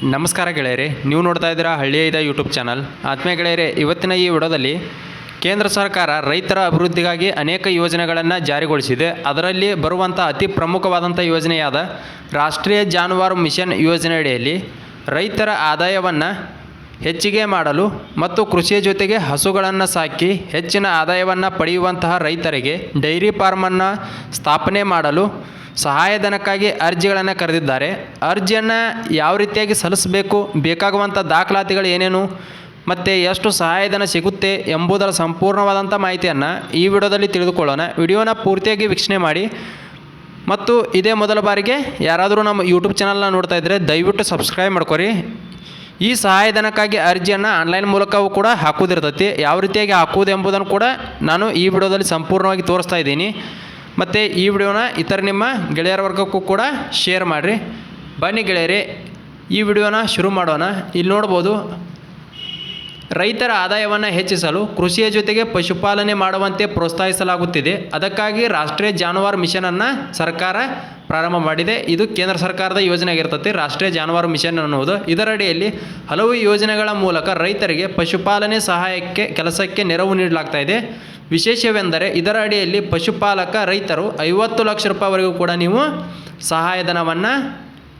ನಮಸ್ಕಾರ ಗೆಳೆಯರೆ, ನೀವು ನೋಡ್ತಾ ಇದ್ದೀರಾ ಹಳ್ಳಿಯ ಯೂಟ್ಯೂಬ್ ಚಾನಲ್. ಆತ್ಮೀಯ ಗೆಳೆಯರೆ, ಇವತ್ತಿನ ಈ ವಿಡಿಯೋದಲ್ಲಿ ಕೇಂದ್ರ ಸರ್ಕಾರ ರೈತರ ಅಭಿವೃದ್ಧಿಗಾಗಿ ಅನೇಕ ಯೋಜನೆಗಳನ್ನು ಜಾರಿಗೊಳಿಸಿದೆ. ಅದರಲ್ಲಿ ಬರುವಂಥ ಅತಿ ಪ್ರಮುಖವಾದಂಥ ಯೋಜನೆಯಾದ ರಾಷ್ಟ್ರೀಯ ಜಾನುವಾರು ಮಿಷನ್ ಯೋಜನೆಯಡಿಯಲ್ಲಿ ರೈತರ ಆದಾಯವನ್ನು ಹೆಚ್ಚಿಗೆ ಮಾಡಲು ಮತ್ತು ಕೃಷಿಯ ಜೊತೆಗೆ ಹಸುಗಳನ್ನು ಸಾಕಿ ಹೆಚ್ಚಿನ ಆದಾಯವನ್ನು ಪಡೆಯುವಂತಹ ರೈತರಿಗೆ ಡೈರಿ ಫಾರ್ಮನ್ನು ಸ್ಥಾಪನೆ ಮಾಡಲು ಸಹಾಯಧನಕ್ಕಾಗಿ ಅರ್ಜಿಗಳನ್ನು ಕರೆದಿದ್ದಾರೆ. ಅರ್ಜಿಯನ್ನು ಯಾವ ರೀತಿಯಾಗಿ ಸಲ್ಲಿಸಬೇಕು, ಬೇಕಾಗುವಂಥ ದಾಖಲಾತಿಗಳು ಏನೇನು ಮತ್ತು ಎಷ್ಟು ಸಹಾಯಧನ ಸಿಗುತ್ತೆ ಎಂಬುದರ ಸಂಪೂರ್ಣವಾದಂಥ ಮಾಹಿತಿಯನ್ನು ಈ ವಿಡಿಯೋದಲ್ಲಿ ತಿಳಿದುಕೊಳ್ಳೋಣ. ವಿಡಿಯೋನ ಪೂರ್ತಿಯಾಗಿ ವೀಕ್ಷಣೆ ಮಾಡಿ ಮತ್ತು ಇದೇ ಮೊದಲ ಬಾರಿಗೆ ಯಾರಾದರೂ ನಮ್ಮ ಯೂಟ್ಯೂಬ್ ಚಾನಲ್ನ ನೋಡ್ತಾ ಇದ್ದರೆ ದಯವಿಟ್ಟು ಸಬ್ಸ್ಕ್ರೈಬ್ ಮಾಡ್ಕೊರಿ. ಈ ಸಹಾಯಧನಕ್ಕಾಗಿ ಅರ್ಜಿಯನ್ನು ಆನ್ಲೈನ್ ಮೂಲಕವೂ ಕೂಡ ಹಾಕೋದಿರ್ತೈತಿ. ಯಾವ ರೀತಿಯಾಗಿ ಹಾಕುವುದು ಎಂಬುದನ್ನು ಕೂಡ ನಾನು ಈ ವಿಡಿಯೋದಲ್ಲಿ ಸಂಪೂರ್ಣವಾಗಿ ತೋರಿಸ್ತಾ ಇದ್ದೀನಿ. ಮತ್ತು ಈ ವಿಡಿಯೋನ ಇತರ ನಿಮ್ಮ ಗೆಳೆಯರ ವರ್ಗಕ್ಕೂ ಕೂಡ ಶೇರ್ ಮಾಡಿರಿ. ಬನ್ನಿ ಗೆಳೆಯರೆ, ಈ ವಿಡಿಯೋನ ಶುರು ಮಾಡೋಣ. ಇಲ್ಲಿ ನೋಡ್ಬೋದು, ರೈತರ ಆದಾಯವನ್ನು ಹೆಚ್ಚಿಸಲು ಕೃಷಿಯ ಜೊತೆಗೆ ಪಶುಪಾಲನೆ ಮಾಡುವಂತೆ ಪ್ರೋತ್ಸಾಹಿಸಲಾಗುತ್ತಿದೆ. ಅದಕ್ಕಾಗಿ ರಾಷ್ಟ್ರೀಯ ಜಾನುವಾರು ಮಿಷನನ್ನು ಸರ್ಕಾರ ಪ್ರಾರಂಭ ಮಾಡಿದೆ. ಇದು ಕೇಂದ್ರ ಸರ್ಕಾರದ ಯೋಜನೆ ಆಗಿರ್ತದೆ, ರಾಷ್ಟ್ರೀಯ ಜಾನುವಾರು ಮಿಷನ್ ಅನ್ನುವುದು. ಇದರಡಿಯಲ್ಲಿ ಹಲವು ಯೋಜನೆಗಳ ಮೂಲಕ ರೈತರಿಗೆ ಪಶುಪಾಲನೆ ಸಹಾಯಕ್ಕೆ ಕೆಲಸಕ್ಕೆ ನೆರವು ನೀಡಲಾಗ್ತಾ ಇದೆ. ವಿಶೇಷವೆಂದರೆ ಇದರ ಅಡಿಯಲ್ಲಿ ಪಶುಪಾಲಕ ರೈತರು 50 ಲಕ್ಷ ರೂಪಾಯಿವರೆಗೂ ಕೂಡ ನೀವು ಸಹಾಯಧನವನ್ನು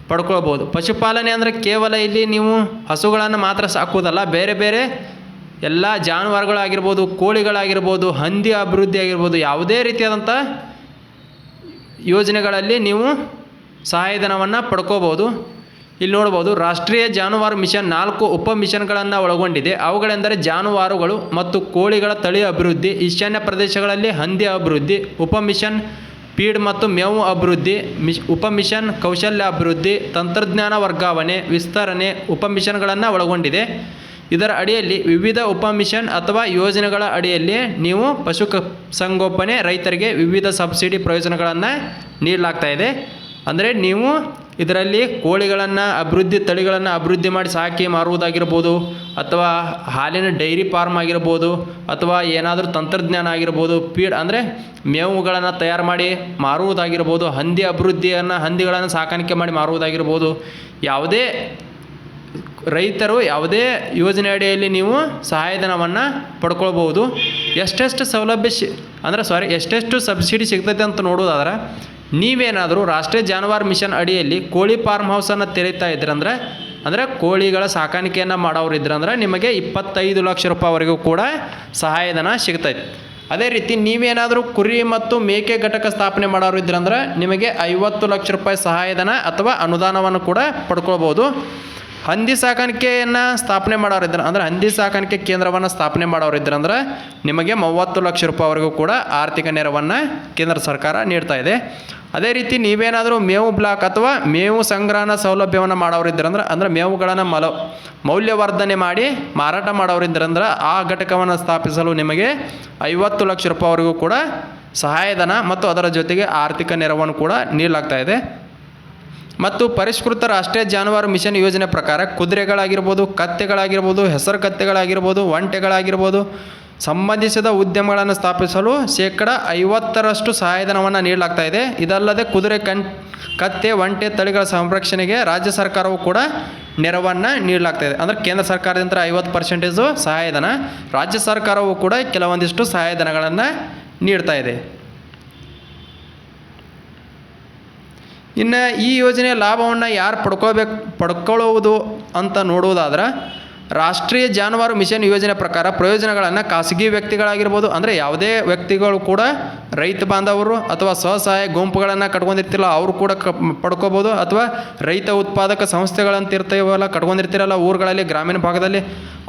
ಪಡ್ಕೊಳ್ಬೋದು. ಪಶುಪಾಲನೆ ಅಂದರೆ ಕೇವಲ ಇಲ್ಲಿ ನೀವು ಹಸುಗಳನ್ನು ಮಾತ್ರ ಸಾಕುವುದಲ್ಲ, ಬೇರೆ ಬೇರೆ ಎಲ್ಲ ಜಾನುವಾರುಗಳಾಗಿರ್ಬೋದು, ಕೋಳಿಗಳಾಗಿರ್ಬೋದು, ಹಂದಿ ಅಭಿವೃದ್ಧಿ ಆಗಿರ್ಬೋದು, ಯಾವುದೇ ರೀತಿಯಾದಂಥ ಯೋಜನೆಗಳಲ್ಲಿ ನೀವು ಸಹಾಯಧನವನ್ನು ಪಡ್ಕೋಬೋದು. ಇಲ್ಲಿ ನೋಡ್ಬೋದು, ರಾಷ್ಟ್ರೀಯ ಜಾನುವಾರು ಮಿಷನ್ 4 ಉಪ ಮಿಷನ್ಗಳನ್ನು ಒಳಗೊಂಡಿದೆ. ಅವುಗಳೆಂದರೆ ಜಾನುವಾರುಗಳು ಮತ್ತು ಕೋಳಿಗಳ ತಳಿ ಅಭಿವೃದ್ಧಿ, ಈಶಾನ್ಯ ಪ್ರದೇಶಗಳಲ್ಲಿ ಹಂದಿ ಅಭಿವೃದ್ಧಿ, ಉಪ ಮಿಷನ್ ಫೀಡ್ ಮತ್ತು ಮೇವು ಅಭಿವೃದ್ಧಿ, ಉಪ ಮಿಷನ್ ಕೌಶಲ್ಯ ಅಭಿವೃದ್ಧಿ, ತಂತ್ರಜ್ಞಾನ ವರ್ಗಾವಣೆ, ವಿಸ್ತರಣೆ ಉಪ ಮಿಷನ್ಗಳನ್ನು ಒಳಗೊಂಡಿದೆ. ಇದರ ಅಡಿಯಲ್ಲಿ ವಿವಿಧ ಉಪ ಮಿಷನ್ ಅಥವಾ ಯೋಜನೆಗಳ ಅಡಿಯಲ್ಲಿ ನೀವು ಪಶುಸಂಗೋಪನೆ ರೈತರಿಗೆ ವಿವಿಧ ಸಬ್ಸಿಡಿ ಪ್ರಯೋಜನಗಳನ್ನು ನೀಡಲಾಗ್ತಾ ಇದೆ. ಅಂದರೆ ನೀವು ಇದರಲ್ಲಿ ಕೋಳಿಗಳನ್ನು ತಳಿಗಳನ್ನು ಅಭಿವೃದ್ಧಿ ಮಾಡಿ ಸಾಕಿ ಮಾರುವುದಾಗಿರ್ಬೋದು, ಅಥವಾ ಹಾಲಿನ ಡೈರಿ ಫಾರ್ಮ್ ಆಗಿರ್ಬೋದು, ಅಥವಾ ಏನಾದರೂ ತಂತ್ರಜ್ಞಾನ ಆಗಿರ್ಬೋದು, ಫೀಡ್ ಅಂದರೆ ಮೇವುಗಳನ್ನು ತಯಾರು ಮಾಡಿ ಮಾರುವುದಾಗಿರ್ಬೋದು, ಹಂದಿಗಳನ್ನು ಸಾಕಾಣಿಕೆ ಮಾಡಿ ಮಾರುವುದಾಗಿರ್ಬೋದು, ಯಾವುದೇ ರೈತರು ಯಾವುದೇ ಯೋಜನೆ ಅಡಿಯಲ್ಲಿ ನೀವು ಸಹಾಯಧನವನ್ನು ಪಡ್ಕೊಳ್ಬೋದು. ಎಷ್ಟೆಷ್ಟು ಎಷ್ಟೆಷ್ಟು ಸಬ್ಸಿಡಿ ಸಿಗ್ತೈತೆ ಅಂತ ನೋಡೋದಾದ್ರೆ, ನೀವೇನಾದರೂ ರಾಷ್ಟ್ರೀಯ ಜಾನುವಾರು ಮಿಷನ್ ಅಡಿಯಲ್ಲಿ ಕೋಳಿ ಫಾರ್ಮ್ ಹೌಸನ್ನು ತೆರೀತಾ ಇದ್ರಂದ್ರೆ, ಅಂದರೆ ಕೋಳಿಗಳ ಸಾಕಾಣಿಕೆಯನ್ನು ಮಾಡೋರು ಇದ್ರಂದ್ರೆ ನಿಮಗೆ 25 ಲಕ್ಷ ರೂಪಾಯಿವರೆಗೂ ಕೂಡ ಸಹಾಯಧನ ಸಿಗ್ತೈತೆ. ಅದೇ ರೀತಿ ನೀವೇನಾದರೂ ಕುರಿ ಮತ್ತು ಮೇಕೆ ಘಟಕ ಸ್ಥಾಪನೆ ಮಾಡೋರು ಇದ್ರಂದ್ರೆ ನಿಮಗೆ 50 ಲಕ್ಷ ರೂಪಾಯಿ ಸಹಾಯಧನ ಅಥವಾ ಅನುದಾನವನ್ನು ಕೂಡ ಪಡ್ಕೊಳ್ಬೋದು. ಹಂದಿ ಸಾಕಾಣಿಕೆಯನ್ನು ಸ್ಥಾಪನೆ ಮಾಡೋರಿದ್ರೆ, ಅಂದರೆ ಹಂದಿ ಸಾಕಾಣಿಕೆ ಕೇಂದ್ರವನ್ನು ಸ್ಥಾಪನೆ ಮಾಡೋರಿದ್ರಂದ್ರೆ ನಿಮಗೆ 30 ಲಕ್ಷ ರೂಪಾಯಿವರೆಗೂ ಕೂಡ ಆರ್ಥಿಕ ನೆರವನ್ನು ಕೇಂದ್ರ ಸರ್ಕಾರ ನೀಡ್ತಾ ಇದೆ. ಅದೇ ರೀತಿ ನೀವೇನಾದರೂ ಮೇವು ಬ್ಲಾಕ್ ಅಥವಾ ಮೇವು ಸಂಗ್ರಹಣಾ ಸೌಲಭ್ಯವನ್ನು ಮಾಡೋರಿದ್ರಂದ್ರೆ, ಅಂದರೆ ಮೇವುಗಳನ್ನು ಮೌಲ್ಯವರ್ಧನೆ ಮಾಡಿ ಮಾರಾಟ ಮಾಡೋರಿದ್ರಂದ್ರೆ ಆ ಘಟಕವನ್ನು ಸ್ಥಾಪಿಸಲು ನಿಮಗೆ 50 ಲಕ್ಷ ರೂಪಾಯಿವರೆಗೂ ಕೂಡ ಸಹಾಯಧನ ಮತ್ತು ಅದರ ಜೊತೆಗೆ ಆರ್ಥಿಕ ನೆರವನ್ನು ಕೂಡ ನೀಡಲಾಗ್ತಾ ಇದೆ. ಮತ್ತು ಪರಿಷ್ಕೃತ ರಾಷ್ಟ್ರೀಯ ಜಾನುವಾರು ಮಿಷನ್ ಯೋಜನೆ ಪ್ರಕಾರ ಕುದುರೆಗಳಾಗಿರ್ಬೋದು, ಕತ್ತೆಗಳಾಗಿರ್ಬೋದು, ಹೆಸರು ಕತ್ತೆಗಳಾಗಿರ್ಬೋದು, ಒಂಟೆಗಳಾಗಿರ್ಬೋದು, ಸಂಬಂಧಿಸಿದ ಉದ್ಯಮಗಳನ್ನು ಸ್ಥಾಪಿಸಲು 50% ಸಹಾಯಧನವನ್ನು ನೀಡಲಾಗ್ತಾ ಇದೆ. ಇದಲ್ಲದೆ ಕುದುರೆ, ಕತ್ತೆ, ಒಂಟೆ ತಳಿಗಳ ಸಂರಕ್ಷಣೆಗೆ ರಾಜ್ಯ ಸರ್ಕಾರವು ಕೂಡ ನೆರವನ್ನು ನೀಡಲಾಗ್ತಾ ಇದೆ. ಅಂದರೆ ಕೇಂದ್ರ ಸರ್ಕಾರದಿಂದ 50% ಸಹಾಯಧನ, ರಾಜ್ಯ ಸರ್ಕಾರವು ಕೂಡ ಕೆಲವೊಂದಿಷ್ಟು ಸಹಾಯಧನಗಳನ್ನು ನೀಡ್ತಾ ಇದೆ. ಇನ್ನು ಈ ಯೋಜನೆಯ ಲಾಭವನ್ನು ಯಾರು ಪಡ್ಕೊಳ್ಳುವುದು ಅಂತ ನೋಡುವುದಾದ್ರೆ, ರಾಷ್ಟ್ರೀಯ ಜಾನುವಾರು ಮಿಷನ್ ಯೋಜನೆ ಪ್ರಕಾರ ಪ್ರಯೋಜನಗಳನ್ನು ಖಾಸಗಿ ವ್ಯಕ್ತಿಗಳಾಗಿರ್ಬೋದು, ಅಂದರೆ ಯಾವುದೇ ವ್ಯಕ್ತಿಗಳು ಕೂಡ ರೈತ ಬಾಂಧವರು ಅಥವಾ ಸ್ವಸಹಾಯ ಗುಂಪುಗಳನ್ನು ಕಟ್ಕೊಂಡಿರ್ತಿರಲ್ಲ ಅವರು ಕೂಡ ಪಡ್ಕೋಬೋದು, ಅಥವಾ ರೈತ ಉತ್ಪಾದಕ ಸಂಸ್ಥೆಗಳಂತ ಇರ್ತೀವಲ್ಲ, ಕಟ್ಕೊಂಡಿರ್ತಿರಲ್ಲ ಊರುಗಳಲ್ಲಿ, ಗ್ರಾಮೀಣ ಭಾಗದಲ್ಲಿ,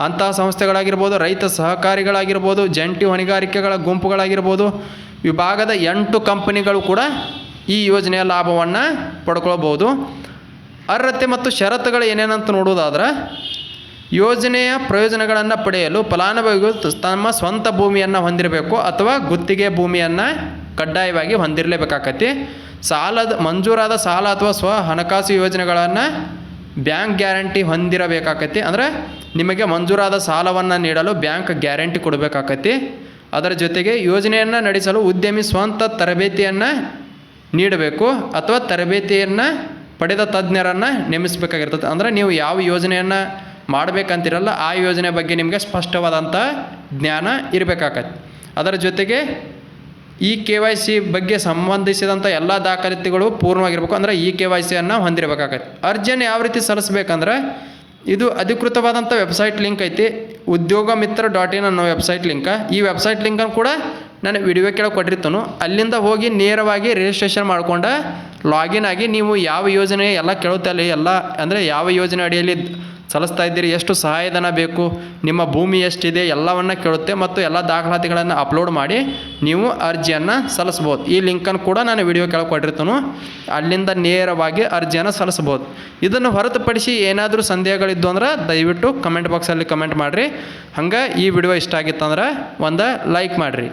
ಅಂತಹ ಸಂಸ್ಥೆಗಳಾಗಿರ್ಬೋದು, ರೈತ ಸಹಕಾರಿಗಳಾಗಿರ್ಬೋದು, ಜಂಟಿ ಹೊಣೆಗಾರಿಕೆಗಳ ಗುಂಪುಗಳಾಗಿರ್ಬೋದು, ವಿಭಾಗದ 8 ಕಂಪನಿಗಳು ಕೂಡ ಈ ಯೋಜನೆಯ ಲಾಭವನ್ನು ಪಡ್ಕೊಳ್ಬೋದು. ಅರ್ಹತೆ ಮತ್ತು ಷರತ್ತುಗಳು ಏನೇನಂತ ನೋಡೋದಾದ್ರೆ, ಯೋಜನೆಯ ಪ್ರಯೋಜನಗಳನ್ನು ಪಡೆಯಲು ಫಲಾನುಭವಿಗಳು ತಮ್ಮ ಸ್ವಂತ ಭೂಮಿಯನ್ನು ಹೊಂದಿರಬೇಕು ಅಥವಾ ಗುತ್ತಿಗೆ ಭೂಮಿಯನ್ನು ಕಡ್ಡಾಯವಾಗಿ ಹೊಂದಿರಲೇಬೇಕಾಗತ್ತೆ. ಮಂಜೂರಾದ ಸಾಲ ಅಥವಾ ಹಣಕಾಸು ಯೋಜನೆಗಳನ್ನು ಬ್ಯಾಂಕ್ ಗ್ಯಾರಂಟಿ ಹೊಂದಿರಬೇಕಾಗತ್ತೆ. ಅಂದರೆ ನಿಮಗೆ ಮಂಜೂರಾದ ಸಾಲವನ್ನು ನೀಡಲು ಬ್ಯಾಂಕ್ ಗ್ಯಾರಂಟಿ ಕೊಡಬೇಕಾಗತ್ತೆ. ಅದರ ಜೊತೆಗೆ ಯೋಜನೆಯನ್ನು ನಡೆಸಲು ಉದ್ಯಮಿ ಸ್ವಂತ ತರಬೇತಿಯನ್ನು ನೀಡಬೇಕು ಅಥವಾ ತರಬೇತಿಯನ್ನು ಪಡೆದ ತಜ್ಞರನ್ನು ನೇಮಿಸಬೇಕಾಗಿರ್ತದೆ. ಅಂದರೆ ನೀವು ಯಾವ ಯೋಜನೆಯನ್ನು ಮಾಡಬೇಕಂತಿರಲ್ಲ ಆ ಯೋಜನೆ ಬಗ್ಗೆ ನಿಮಗೆ ಸ್ಪಷ್ಟವಾದಂಥ ಜ್ಞಾನ ಇರಬೇಕಾಗತ್ತೆ. ಅದರ ಜೊತೆಗೆ ಈ KYC ಬಗ್ಗೆ ಸಂಬಂಧಿಸಿದಂಥ ಎಲ್ಲ ದಾಖಲಾತಿಗಳು ಪೂರ್ಣವಾಗಿರಬೇಕು. ಅಂದರೆ ಈ KYCಯನ್ನು ಹೊಂದಿರಬೇಕಾಗತ್ತೆ. ಅರ್ಜಿಯನ್ನು ಯಾವ ರೀತಿ ಸಲ್ಲಿಸಬೇಕಂದ್ರೆ ಇದು ಅಧಿಕೃತವಾದಂಥ ವೆಬ್ಸೈಟ್ ಲಿಂಕ್ ಐತಿ, udyogamitra.in ಅನ್ನೋ ವೆಬ್ಸೈಟ್ ಲಿಂಕ. ಈ ವೆಬ್ಸೈಟ್ ಲಿಂಕನ್ನು ಕೂಡ ನಾನು ವಿಡಿಯೋ ಕೆಳಗೆ ಕೊಟ್ಟಿರ್ತಾನು. ಅಲ್ಲಿಂದ ಹೋಗಿ ನೇರವಾಗಿ ರಿಜಿಸ್ಟ್ರೇಷನ್ ಮಾಡ್ಕೊಂಡು ಲಾಗಿನ್ ಆಗಿ ನೀವು ಯಾವ ಯೋಜನೆ ಎಲ್ಲ ಕೇಳುತ್ತಲ್ಲಿ ಎಲ್ಲ ಅಂದರೆ ಯಾವ ಯೋಜನೆ ಅಡಿಯಲ್ಲಿ ಸಲ್ಲಿಸ್ತಾ ಇದ್ದೀರಿ, ಎಷ್ಟು ಸಹಾಯಧನ ಬೇಕು, ನಿಮ್ಮ ಭೂಮಿ ಎಷ್ಟಿದೆ ಎಲ್ಲವನ್ನು ಕೇಳುತ್ತೆ ಮತ್ತು ಎಲ್ಲ ದಾಖಲಾತಿಗಳನ್ನು ಅಪ್ಲೋಡ್ ಮಾಡಿ ನೀವು ಅರ್ಜಿಯನ್ನು ಸಲ್ಲಿಸ್ಬೋದು. ಈ ಲಿಂಕನ್ನು ಕೂಡ ನಾನು ವಿಡಿಯೋ ಕೆಳಗೆ ಕೊಟ್ಟಿರ್ತಾನು. ಅಲ್ಲಿಂದ ನೇರವಾಗಿ ಅರ್ಜಿಯನ್ನು ಸಲ್ಲಿಸ್ಬೋದು. ಇದನ್ನು ಹೊರತುಪಡಿಸಿ ಏನಾದರೂ ಸಂದೇಹಗಳಿದ್ದು ಅಂದ್ರೆ ದಯವಿಟ್ಟು ಕಮೆಂಟ್ ಬಾಕ್ಸಲ್ಲಿ ಕಮೆಂಟ್ ಮಾಡಿರಿ. ಹಂಗೆ ಈ ವಿಡಿಯೋ ಇಷ್ಟ ಆಗಿತ್ತಂದ್ರೆ ಒಂದು ಲೈಕ್ ಮಾಡಿರಿ.